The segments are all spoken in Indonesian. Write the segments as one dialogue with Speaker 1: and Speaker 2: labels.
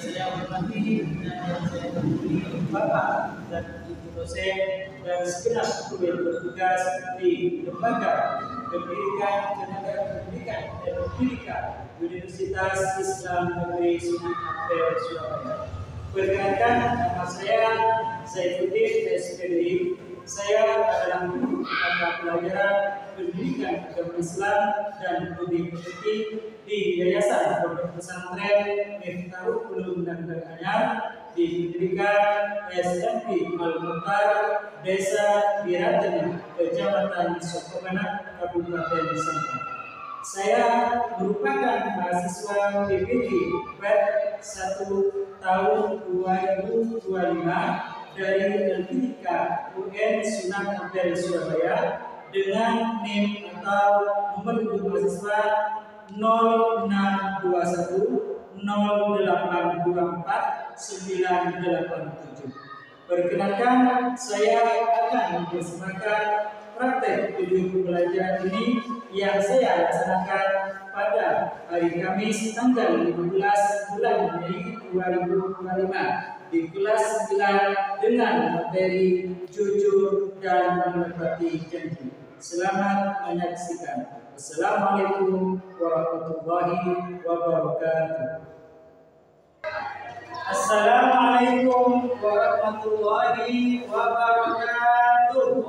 Speaker 1: saya hormati dan yang saya hormati Bapak dan Ibu dosen dan segenap kru yang bertugas di Lembaga Pendidikan Tenaga Pendidikan dan Pendidikan Universitas Islam Negeri Sunan Ampel, Surabaya. Perkenalkan, nama saya Saifuddin SPDI. Saya adalah guru mata pelajaran Pendidikan Agama Islam dan Budi Pekerti di Yayasan Pondok Pesantren Miftahul Ulum dan Beranyar di Pendidikan SMP Al-Mukhtar, Desa Biratena, Kecamatan Sokobanak, Kabupaten Sampang. Saya merupakan mahasiswa PPG PET 1 tahun 2025 dari LPDK UN Sunan Ampel, Surabaya dengan NIM atau nomor induk mahasiswa 0621 0824 987. Perkenalkan, saya akan mempersembahkan praktek video pembelajaran ini yang saya laksanakan pada hari Kamis tanggal 15 bulan Mei 2025 di kelas 9 dengan materi jujur dan menepati janji. Selamat menyaksikan. Assalamualaikum warahmatullahi wabarakatuh. Assalamualaikum warahmatullahi wabarakatuh.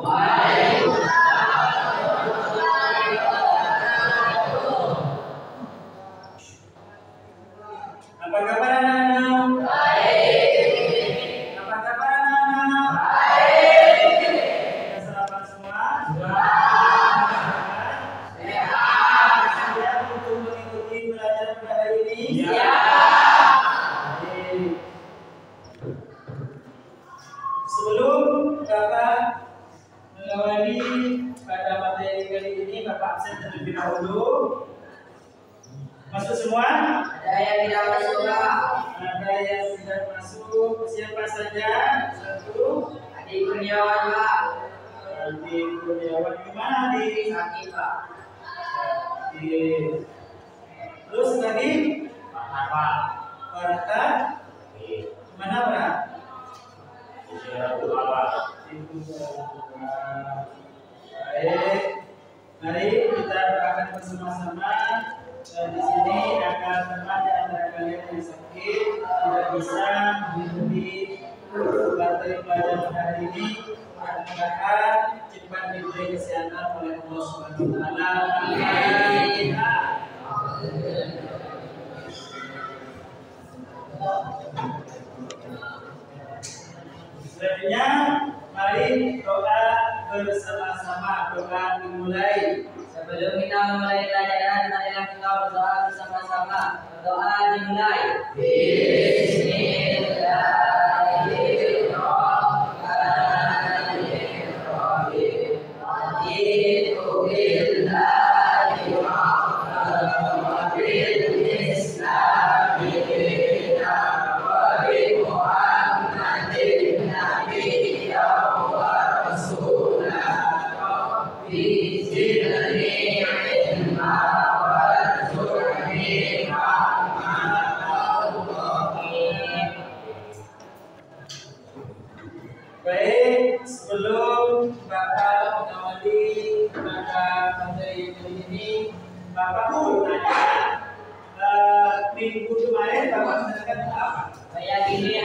Speaker 1: Apa kabar anak-anak? Baik. Apa kabar anak-anak? Baik. Sudah sarapan semua? Sehat. Siap untuk mengikuti pelajaran pada hari ini? Sebelum Bapak mengawali pada materi kali ini, Bapak absen terlebih dahulu. Masuk semua?
Speaker 2: Ada yang tidak masuk, Pak.
Speaker 1: Ada yang tidak masuk. Siapa saja? Satu.
Speaker 2: Adik Kurniawan, Pak.
Speaker 1: Adik Kurniawan gimana adik?
Speaker 2: Sakit, Pak.
Speaker 1: Sakit. Terus lagi?
Speaker 2: Pak.
Speaker 1: Farta. Mana Pak? Baik, mari kita akan bersama-sama. Di sini akan teman di antara kalian yang sakit tidak bisa mengikuti materi pelajaran hari ini. Mudah-mudahan cepat diberi kesehatan oleh Allah Subhanahu Wa Taala. Amin. Selanjutnya, mari doa bersama-sama. Doa dimulai.
Speaker 2: Sebelum kita memulai pelajaran, marilah kita berdoa bersama-sama. Doa dimulai.
Speaker 1: Baik, sebelum Bapak mengawali pada materi ini, Bapak mau tanya, minggu kemarin Bapak menanyakan apa?
Speaker 2: Saya gini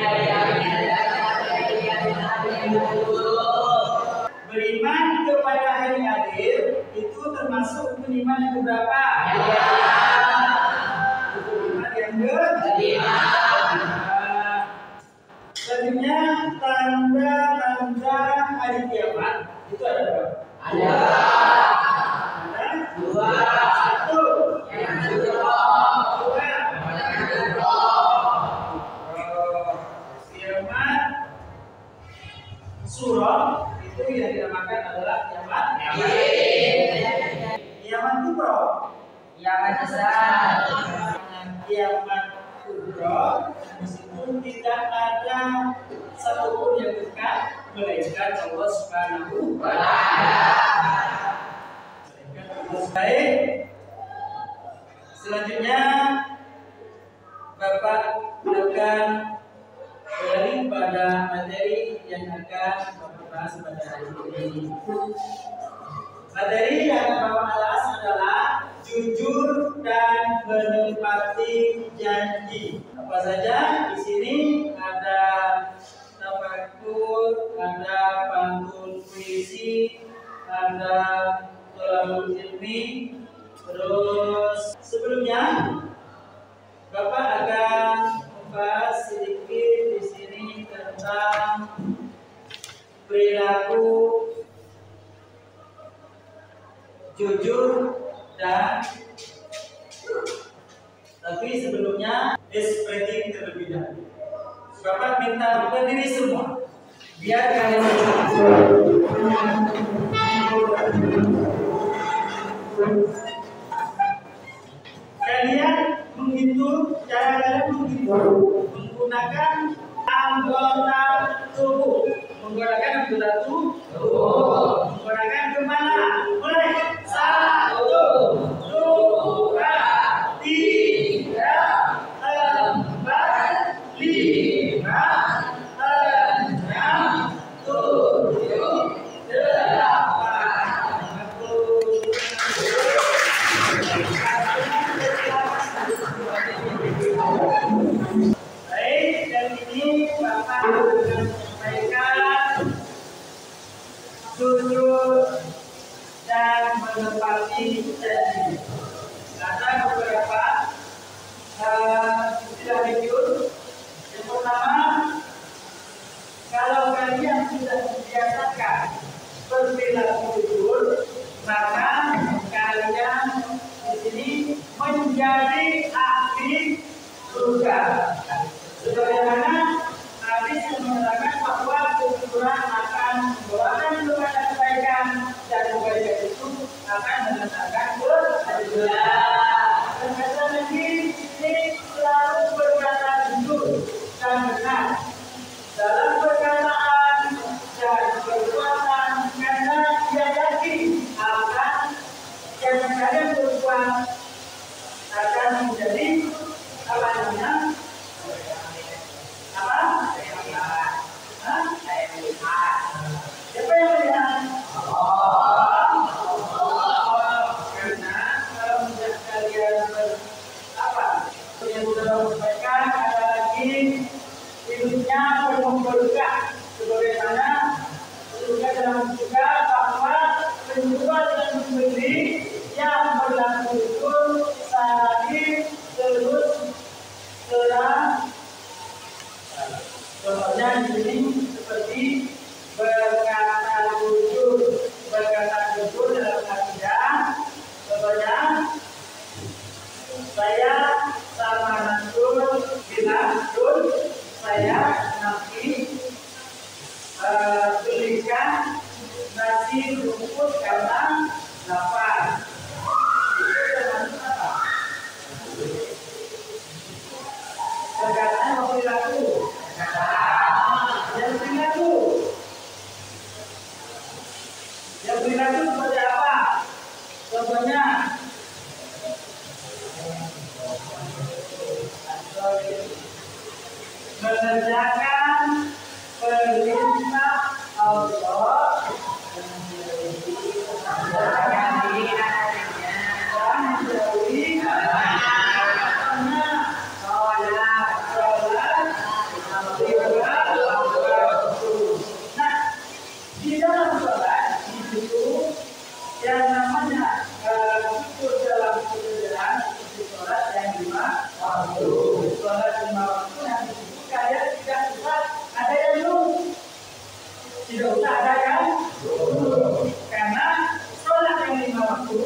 Speaker 1: Beriman kepada hari akhir itu termasuk beriman yang berapa? Beriman yang kelima. Selanjutnya, tanda-tanda hari kiamat itu ada berapa?
Speaker 2: Ada.
Speaker 1: Ada?
Speaker 2: 2.
Speaker 1: 1.
Speaker 2: Yang kedua.
Speaker 1: 2. Kiamat surah itu yang dinamakan adalah kiamat. Kiamat kubro.
Speaker 2: Kiamat besar.
Speaker 1: Kiamat kubro, di situ tidak ada satupun yang dekat melainkan Allah Subhanahu wa Ta'ala. Baik. Selanjutnya Bapak akan daripada materi yang akan Bapak bahas pada hari ini. Materi yang akan Bapak bahas adalah jujur dan menepati janji. Apa saja di sini ada tafakur, ada pantun puisi, ada tolabul ilmi. Terus sebelumnya Bapak akan membahas sedikit di sini tentang perilaku jujur dan tapi sebelumnya spreading terlebih dahulu. Bapak minta berdiri semua biar kalian menghitung cara kalian menghitung menggunakan anggota tubuh. Menggunakan anggota tubuh. Menggunakan kemana? Mulai. 1, 2, 3, 4, 5, 6, 7, 8. Baik, dan ini Bapak akan menyampaikan jujur dan menepati janji. Ada beberapa istilah jujur. Yang pertama, kalau kalian sudah membiasakan berperilaku jujur, maka kalian di sini menjadi ahli surga. Sebagaimana hadis yang mengatakan bahwa kejujuran akan membawakan kepada kebaikan dan kebaikan itu akan mendatangkan surga. Dan kata Nabi ini selalu berkata jujur dan benar dalam perkataan dan perbuatan, karena dia yakin akan yang kalian berbuat akan menjadi apa namanya? Apa? Siapa yang melihat? Karena kalau tidak kalian apa? Yang sudah sampaikan ada lagi hidupnya penuh berkah. Sebagaimana juga dalam juga bahwa penjual dan pembeli yang berlaku itu saling terus terang. Contohnya di sini seperti berkata jujur dalam akidah. Contohnya saya sama Rasul bilang, saya nanti belikan nasi rumput karena lapar. Itu termasuk apa? Perkataan mau perilaku. Yang perilaku seperti apa? Contohnya mengerjakan perintah Allah dan menjauhi di dalam sholat itu yang namanya syukur dalam kebenaran itu sholat yang 5 waktu. Sholat 5 waktu yang disebut kalian tidak usah ada yang dulu, tidak usah ada yang dulu, karena sholat yang 5 waktu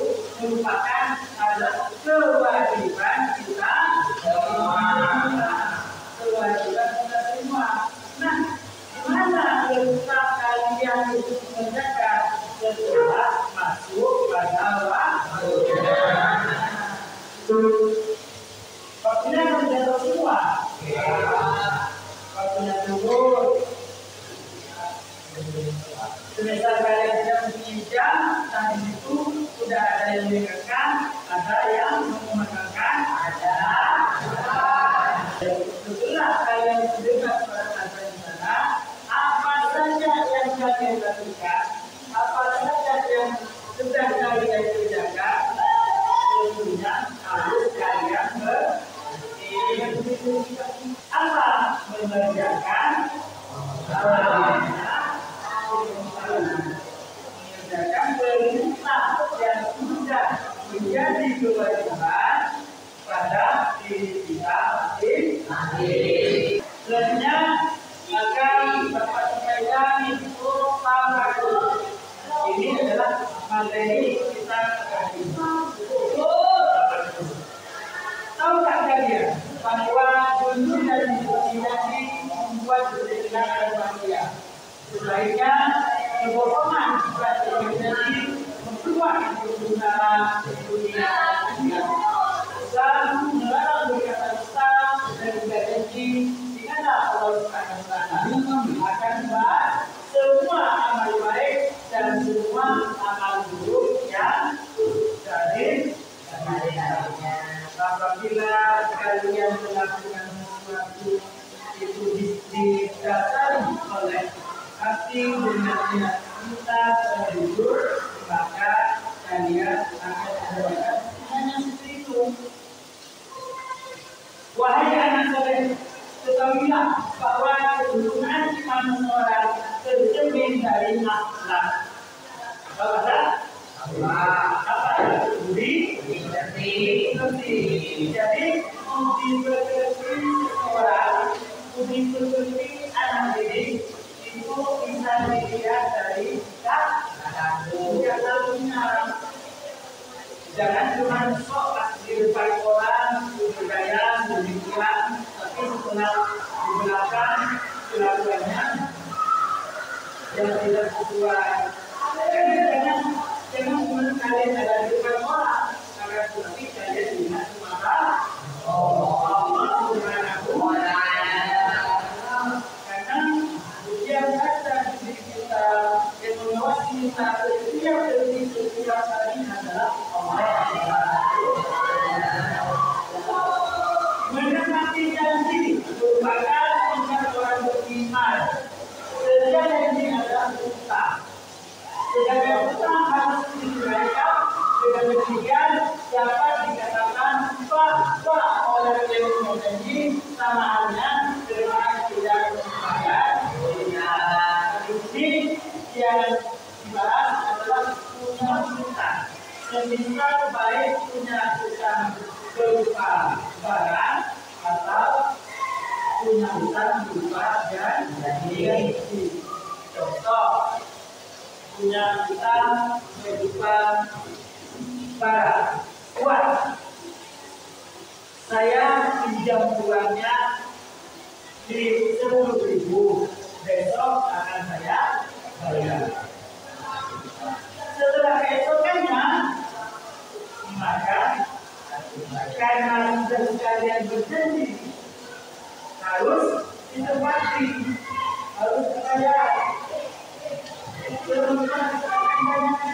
Speaker 1: merupakan adalah kewajiban kita semua. Nah, mana letak kalian untuk mengerjakan setelah masuk pada waktunya? Waktunya kan tidak semua. Waktunya turun. Semisal kalian tidak mempunyai jam, dan itu sudah ada yang mengingatkan, ada yang mengumandangkan, ada. setelah kalian mendengar suara azan di sana, apa saja yang kalian lakukan, apa saja yang sedang kalian kerjakan, tentunya harus kalian apa mengerjakan mengerjakan perintah yang sudah menjadi kewajiban pada diri kita masing-masing. Selanjutnya akan Bapak sampaikan ini adalah materi kita kali ini. Tahukah kalian bahwa dunia dan imajinasi membuat kesenangan manusia? Sebaliknya kebohongan juga terjadi membuat kebenaran dunia. Islam melarang berkata dusta dan berjanji dikata Allah Subhanahu wa Ta'ala akan membahas semua amal baik dan semua amal buruk yang dari apabila kalian melakukan sesuatu itu didasari oleh hati dengan niat kita terjujur, maka kalian akan mendapatkan hanya seperti itu. Wahai anak soleh, ketahuilah bahwa kedudukan iman seorang tercermin dari akhlak. Apa? Budi pekerti. Jadi budi pekerti seorang, budi pekerti anak didik itu bisa dilihat dari kebiasaannya. Jangan cuma sok pas di depan orang bergaya demikian, tapi setelah di belakang kelakuannya yang tidak sesuai. Jangan cuma kalian ada di depan orang, karena tapi kalian tidak semata Allah Subhanahu wa Ta'ala. Karena yang ada di diri kita yang mengawasi kita setiap detik setiap hari adalah Allah. Menepati janji merupakan puncak orang beriman. Setiap janji adalah utang. Sedangkan utang harus ditunaikan. Dengan demikian dapat dikatakan bahwa orang yang berjanji sama halnya dengan tidak membayar. Ini yang dibahas adalah punya utang. Semisal baik punya utang berupa barang atau punya utang berupa janji. Contoh, punya utang berupa barang. Uang. Saya pinjam uangnya di 10.000. Besok akan saya bayar. Setelah keesokannya, maka karena sudah sekalian berjanji harus ditepati, harus bayar. Kemudian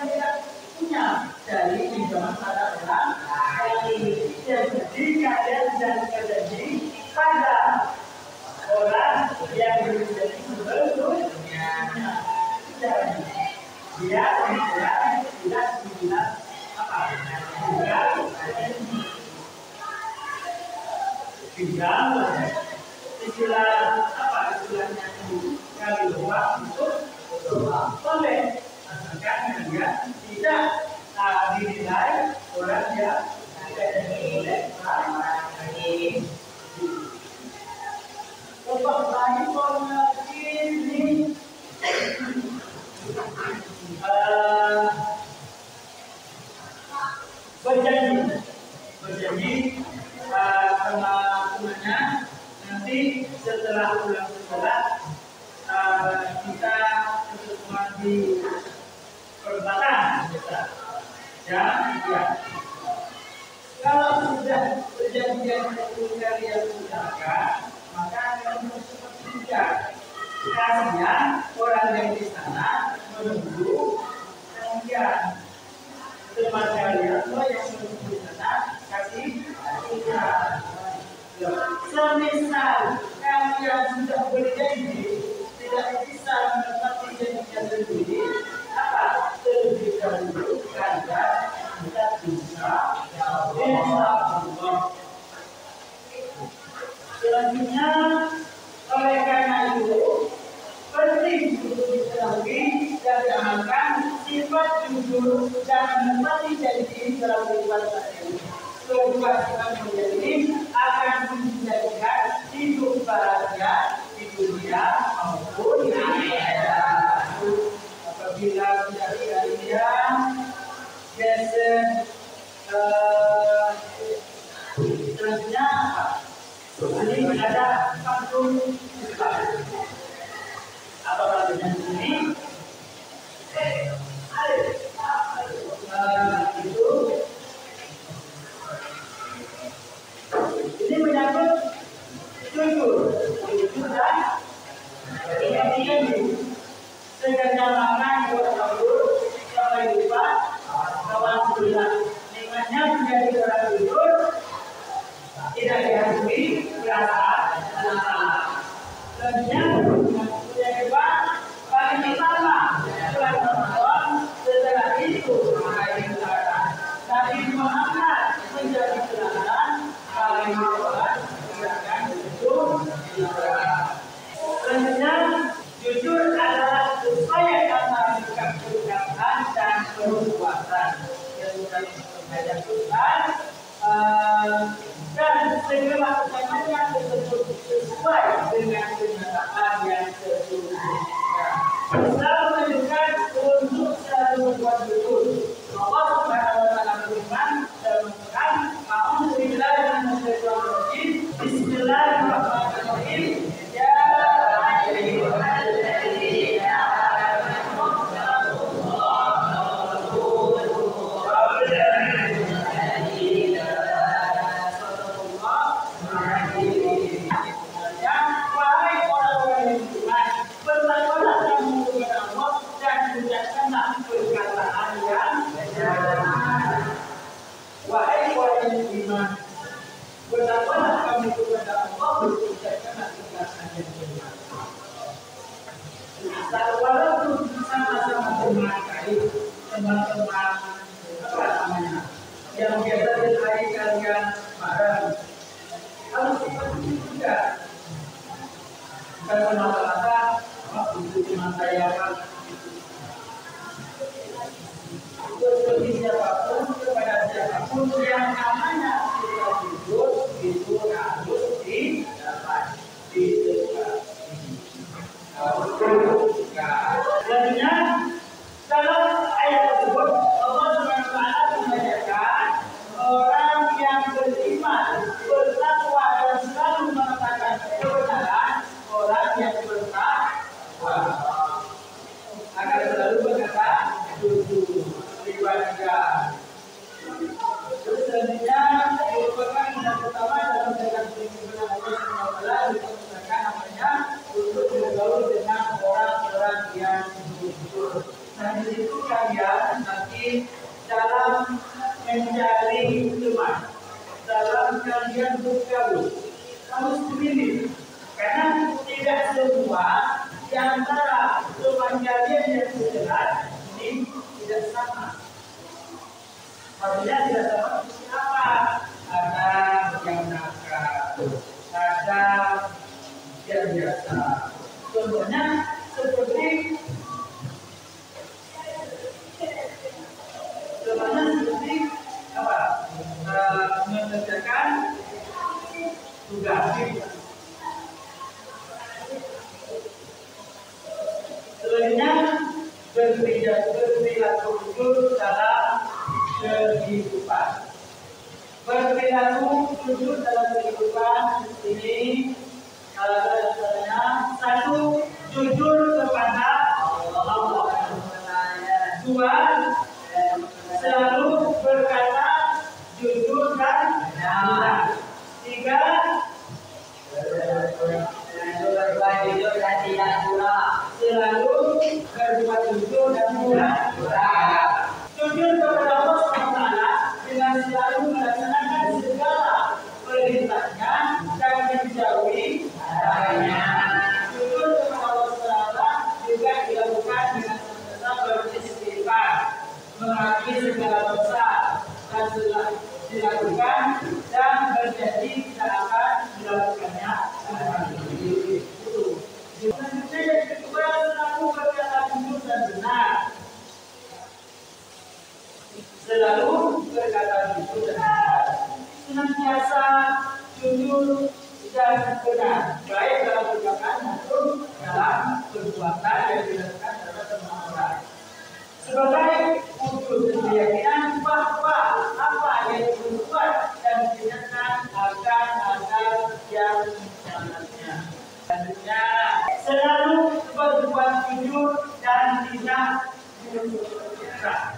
Speaker 1: tidak punya dari pinjaman pada orang lain. Jadi kalian jangan berjanji pada orang yang berjanji sebelumnya. Dia tidak dibilang apa? Pinjam. Istilah apa? Istilahnya itu kali dua untuk boleh. Asalkan dia tidak dinilai orang yang tidak boleh lagi. Untuk lagi ini berjanji sama temannya nanti setelah pulang sekolah kita ketemu di perempatan ya. Kalau sudah perjanjian itu kalian ucapkan, maka kalian harus seperti kasihan orang yang di sana menunggu kemudian teman kalian yang menunggu di sana kasih Semisal kalian sudah berjanji tidak bisa menepati janjinya sendiri, apa terlebih dahulu kalian tidak bisa Allah. Selanjutnya, oleh karena itu penting untuk diketahui dan diamalkan sifat jujur dan menepati janji dalam kehidupan ini. Kedua sifat menjadi akan menjadikan hidup bahagia di dunia maupun di akhirat. Apabila tidak bahagia, biasa selanjutnya ini ada kampung apa namanya ini? Itu ini menyangkut jujur dan ini segala makan buat jujur sampai lupa kawan sebelah nikmatnya menjadi orang jujur tidak dihantui perasaan dan yang kedua paling pertama bulan Ramadan setelah itu mengakhiri lebaran Nabi Muhammad menjadi teladan paling awal gerakan jujur di lebaran. Selanjutnya jujur adalah upaya kata perkataan dan perbuatan yang sudah diperhatikan Tuhan dan segala ucapannya tersebut sesuai dengan kenyataan yang sesungguhnya. Selalu menunjukkan untuk selalu berbuat jujur. Allah Subhanahu wa taala berfirman dalam Al-Qur'an, "A'udzubillahi minasyaitonirrajim. Bismillahirrahmanirrahim. Ya ayyuhalladzina wahai orang yang beriman, bertakwalah kamu kepada Allah, berucapkanlah perkataan yang benar. Walaupun sama-sama memakai teman-teman apa namanya yang biasa dihari kalian bareng, harus seperti itu juga. Bukan semata-mata itu cuma saya seperti siapapun kepada siapapun yang namanya kita jujur itu harus didapat ditegak. Selanjutnya dalam ayat tersebut Allah Subhanahu wa taala mengajarkan orang yang beriman, bertakwa dan selalu mengatakan kebenaran, orang yang bertakwa akan selalu berkata jujur. Terus selanjutnya merupakan yang pertama dalam jalan kebenaran Allah SWT diperintahkan namanya untuk bergaul dengan orang-orang yang jujur. Nah di situ kalian nanti dalam mencari teman, dalam kalian bergaul harus pilih, karena tidak semua di antara teman kalian yang jelas ini tidak sama. Maksudnya tidak sama siapa? Ada yang nakal, ada yang biasa. Contohnya seperti apa? Mengerjakan tugas. Selanjutnya berperilaku jujur dalam kehidupan. Berperilaku jujur dalam kehidupan ini salah satunya satu, jujur kepada Allah. Dua, selalu berkata jujur dan benar. Tiga, jujur dan tidak curang. Selalu berbuat jujur dan murah. Jujur kepada Allah SWT dengan selalu melaksanakan segala perintahnya selalu berkata jujur dan benar, senantiasa jujur dan benar, baik dalam perkataan maupun dalam perbuatan yang dilakukan dalam semua orang. Sebagai wujud keyakinan bahwa apa yang dibuat dan dinyatakan akan ada yang menjalannya. Selanjutnya, selalu berbuat jujur dan tidak berdusta.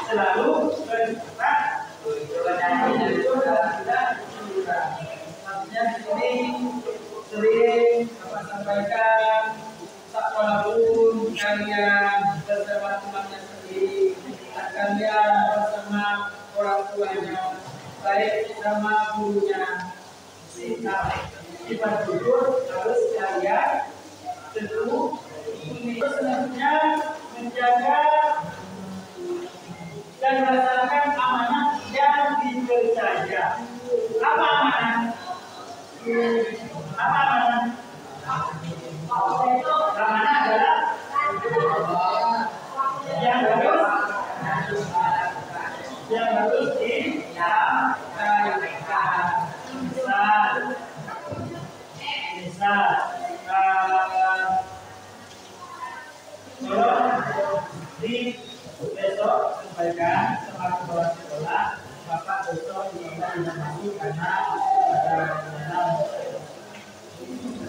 Speaker 1: Selalu berbuat jujur dan tidak berdusta. Maksudnya di sini sering Bapak sampaikan, tak walaupun kalian bersama temannya sendiri, kalian bersama orang tuanya, baik sama gurunya, sifat jujur harus kalian tentu. Ini selanjutnya menjaga dan melaksanakan amanah yang dipercaya. Apa amanah? Apa amanah? Amanah adalah yang harus disampaikan. Misal, di besok sampaikan sama kepala sekolah, Bapak besok tidak masuk karena ada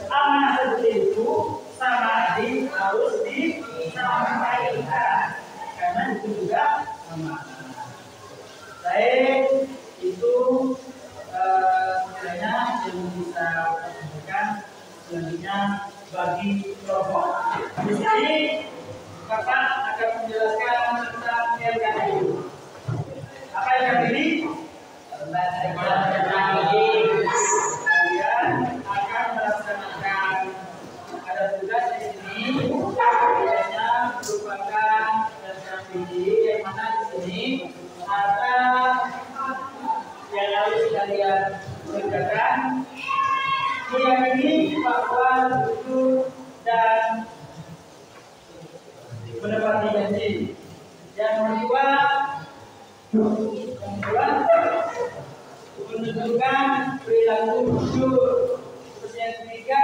Speaker 1: amanah seperti itu sama adik harus disampaikan karena itu juga amanah. Baik, itu kiranya yang bisa sampaikan. Selanjutnya bagi kelompok. Di sini Bapak akan menjelaskan tentang LKI. Apa LKI? Kalian akan melaksanakan, ada tugas di sini, tugasnya merupakan LKI yang mana di sini ada yang harus kalian kerjakan, meyakini bahwa jujur dan menepati janji. Yang kedua, menunjukkan perilaku jujur. Terus yang ketiga,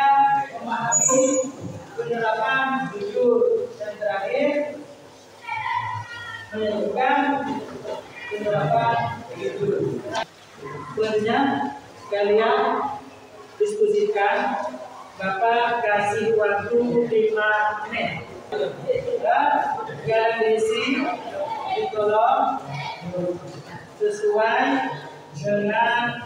Speaker 1: memahami penerapan jujur. Dan terakhir, menunjukkan penerapan jujur. Selanjutnya, kalian diskusikan. Bapak kasih waktu 5 menit. Yang diisi ditolong sesuai dengan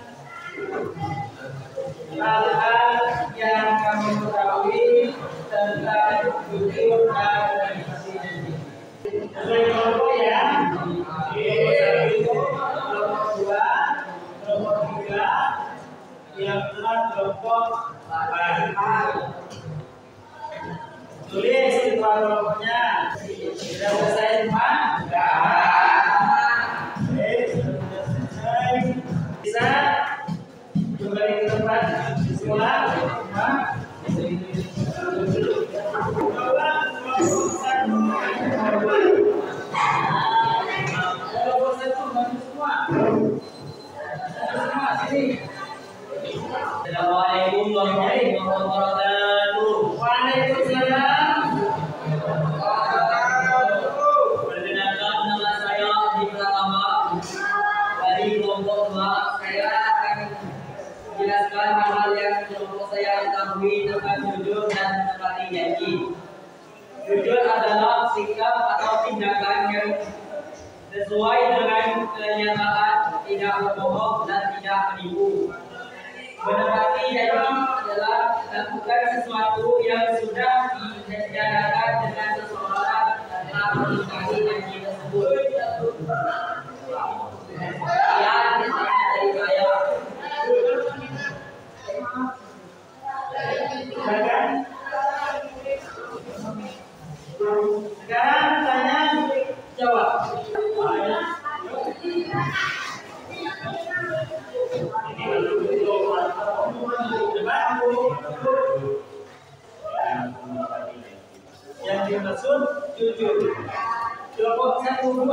Speaker 1: hal-hal yang kami ketahui tentang jujur dan menepati janji. Sesuai kelompok ya. Kelompok 2, kelompok 3, yang telah kelompok 8. Tulis ketua kelompoknya. Sudah selesai semua? Selesai. Bisa kembali ke tempat di sekolah? Kelompok 1 bantu semua. Semua sini.
Speaker 2: Assalamualaikum warahmatullahi wabarakatuh.
Speaker 1: Waalaikumsalam.
Speaker 2: Perkenalkan, nama saya Adi Pratama dari kelompok 2. Saya akan menjelaskan hal-hal yang kelompok saya ketahui tentang jujur dan menepati janji. Jujur adalah sikap atau tindakan yang sesuai dengan kenyataan, tidak berbohong dan tidak menipu. Menepati janji adalah melakukan sesuatu yang sudah direncanakan dengan seseorang dan telah mengingkari janji tersebut. Sekian dari saya.
Speaker 1: Sekarang tanya jawab. Yang dimaksud jujur. Kelompok 1, 2.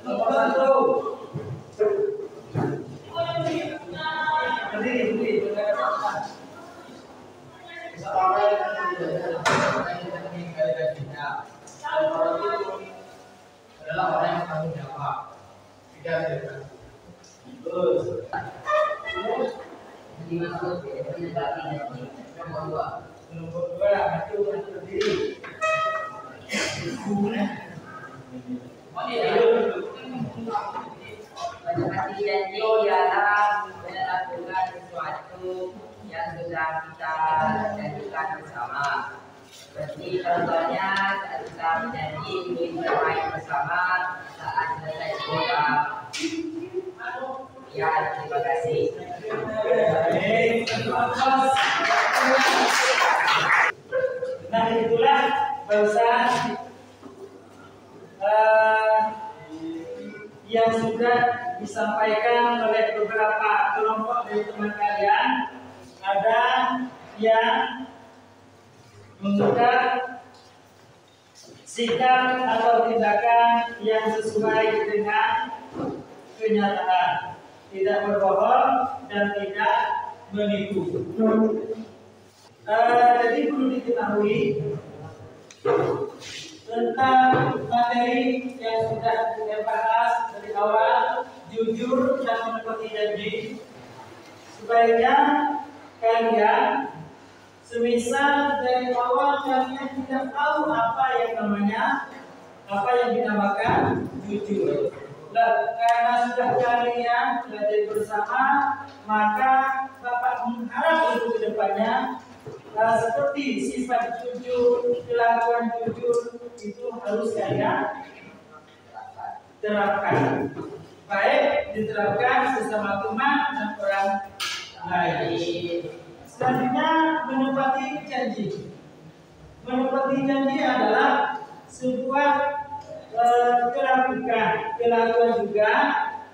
Speaker 1: Nomor 1. Berdiri. Bisa orang yang orang itu adalah orang yang bertanggung jawab. Tidak bebas. Terus.
Speaker 2: Dimaksud menepati janji. Nomor 2.
Speaker 1: Nomor 2 itu berdiri.
Speaker 2: Menepati janji ialah melakukan sesuatu yang sudah kita janjikan bersama. Seperti contohnya saat kita berjanji ingin bermain bersama saat selesai sekolah. Ya, terima kasih.
Speaker 1: Nah, itulah bahasan yang sudah disampaikan oleh beberapa kelompok dari teman kalian. Ada yang mengungkap sikap atau tindakan yang sesuai dengan kenyataan, tidak berbohong dan tidak menipu. Jadi perlu diketahui tentang materi yang sudah kita bahas dari awal, jujur dan menepati janji. Sebaiknya kalian, semisal dari awal kalian tidak tahu apa yang dinamakan jujur. Karena sudah kalian belajar bersama, maka Bapak mengharap untuk kedepannya seperti sifat jujur, kelakuan jujur itu harus kalian terapkan. Baik diterapkan sesama teman dan orang lain. Selanjutnya menepati janji. Menepati janji adalah sebuah kelakuan juga,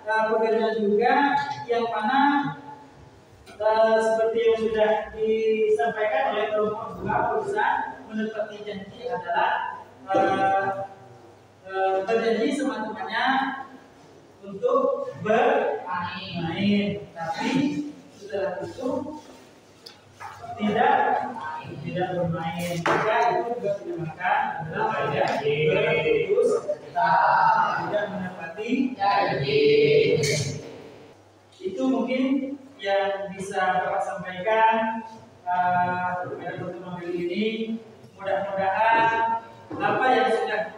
Speaker 1: pekerjaan juga yang mana seperti yang sudah disampaikan oleh kelompok 2 barusan, menepati janji adalah berjanji sama temannya untuk bermain, tapi setelah itu tidak bermain. Maka itu juga dinamakan adalah tidak menepati janji. Itu mungkin yang bisa Bapak sampaikan pada pertemuan kali ini. Mudah-mudahan apa yang sudah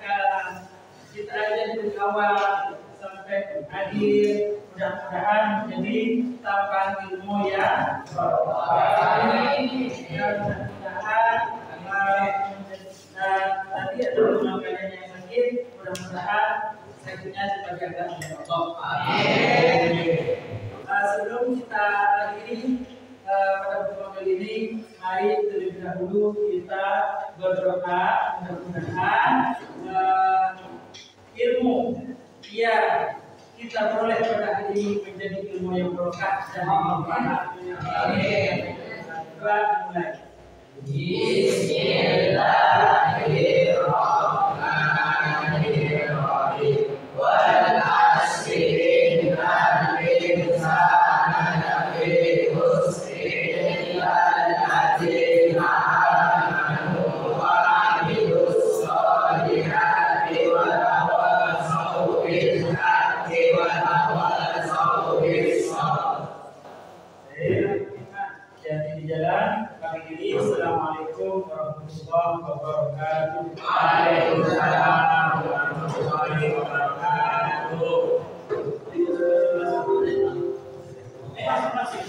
Speaker 1: kita ajar dari awal sampai akhir, mudah-mudahan menjadi tambahan ilmu ya. Mudah-mudahan tadi ada teman kalian yang sakit, mudah-mudahan sakitnya cepat datang oleh Allah. Sebelum kita akhiri pada pertemuan kali ini, mari terlebih dahulu kita berdoa, mudah-mudahan ilmu yang kita peroleh pada hari ini menjadi ilmu yang berkah dan bermanfaat. Amin. Mulai. Bismillahirrahmanirrahim. Wal 'asri innal insana lafi khusr illa alladziina aamanu wa 'amilus shalihati wa tawassaw bil haqqi wa tawassaw bis sabr. Jadi di jalan kami ini. Assalamualaikum warahmatullahi wabarakatuh. Waalaikumsalam warahmatullahi wabarakatuh. Masih.